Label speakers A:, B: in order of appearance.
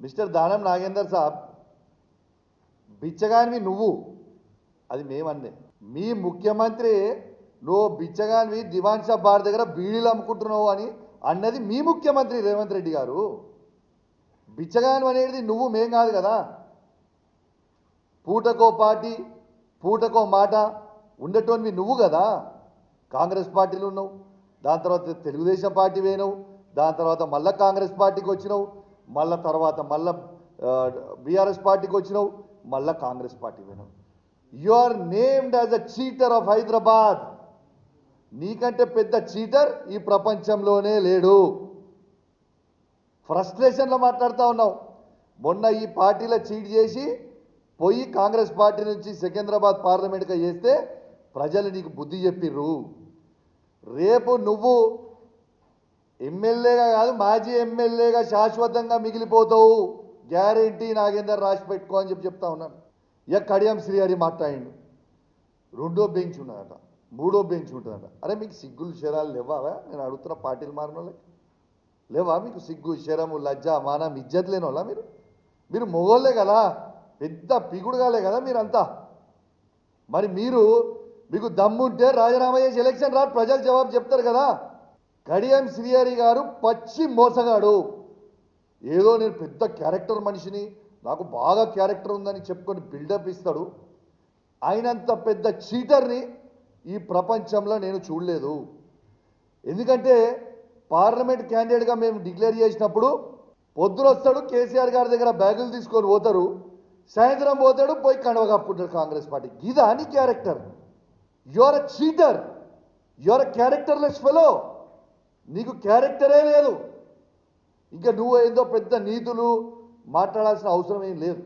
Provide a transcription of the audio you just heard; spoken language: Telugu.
A: మిస్టర్ దానం నాగేందర్ సాబ్, బిచ్చగానివి నువ్వు, అది మేమన్నే. మీ ముఖ్యమంత్రి నువ్వు బిచ్చగానివి దివాన్ షా బార్ దగ్గర బీడీలు అమ్ముకుంటున్నావు అని అన్నది మీ ముఖ్యమంత్రి రేవంత్ రెడ్డి గారు. బిచ్చగాని అనేది నువ్వు, మేం కాదు కదా. పూటకో పార్టీ పూటకో మాట ఉండేటోనివి నువ్వు కదా. కాంగ్రెస్ పార్టీలో ఉన్నావు, దాని తర్వాత తెలుగుదేశం పార్టీ పోయినావు, దాని తర్వాత మళ్ళీ కాంగ్రెస్ పార్టీకి వచ్చినావు, మళ్ళీ తర్వాత మళ్ళీ బీఆర్ఎస్ పార్టీకి వచ్చినావు, మళ్ళీ కాంగ్రెస్ పార్టీ పోయినావు. You are named as a cheater of Hyderabad. నీకంటే పెద్ద చీటర్ ఈ ప్రపంచంలోనే లేడు. ఫ్రస్ట్రేషన్లో మాట్లాడుతూ ఉన్నావు. మొన్న ఈ పార్టీలో చీట్ చేసి పోయి కాంగ్రెస్ పార్టీ నుంచి సికింద్రాబాద్ పార్లమెంట్గా చేస్తే ప్రజలు నీకు బుద్ధి చెప్పిర్రు. రేపు నువ్వు ఎమ్మెల్యేగా కాదు, మాజీ ఎమ్మెల్యేగా శాశ్వతంగా మిగిలిపోతావు. గ్యారెంటీ నాగేందర్ రాసి పెట్టుకో అని చెప్తా ఉన్నాను. ఇక కడియం శ్రీహరి మాట్లాడిండు. రెండో బెంచ్ ఉన్నదట, మూడో బెంచ్ ఉంటుందట. అరే మీకు సిగ్గులు శరాలు లేవా? నేను అడుగుతున్న పార్టీలు మారిన వాళ్ళకి లేవా మీకు సిగ్గు శరము లజ్జ మానం ఇజ్జత్ లేని వాళ్ళ మీరు మొగోళ్ళే కదా, పెద్ద పిగుడుగాలే కదా మీరంతా. మరి మీకు దమ్ముంటే రాజీనామా చేసి ఎలక్షన్ రాదు, ప్రజలు జవాబు చెప్తారు కదా. కడియం శ్రీహరి గారు పచ్చి మోసగాడు. ఏదో నేను పెద్ద క్యారెక్టర్ మనిషిని, నాకు బాగా క్యారెక్టర్ ఉందని చెప్పుకొని బిల్డప్ ఇస్తాడు. ఆయనంత పెద్ద చీటర్ని ఈ ప్రపంచంలో నేను చూడలేదు. ఎందుకంటే పార్లమెంట్ క్యాండిడేట్గా మేము డిక్లేర్ చేసినప్పుడు పొద్దున వస్తాడు, కేసీఆర్ గారి దగ్గర బ్యాగులు తీసుకొని పోతారు, సాయంత్రం పోతాడు, పోయి కండవ కప్పుకుంటాడు కాంగ్రెస్ పార్టీ. ఇదా నీ character? You are a cheater, you are a characterless fellow. నీకు క్యారెక్టరే లేదు. ఇంకా నువ్వు ఏదో పెద్ద నీతులు మాట్లాడాల్సిన అవసరం ఏం లేదు.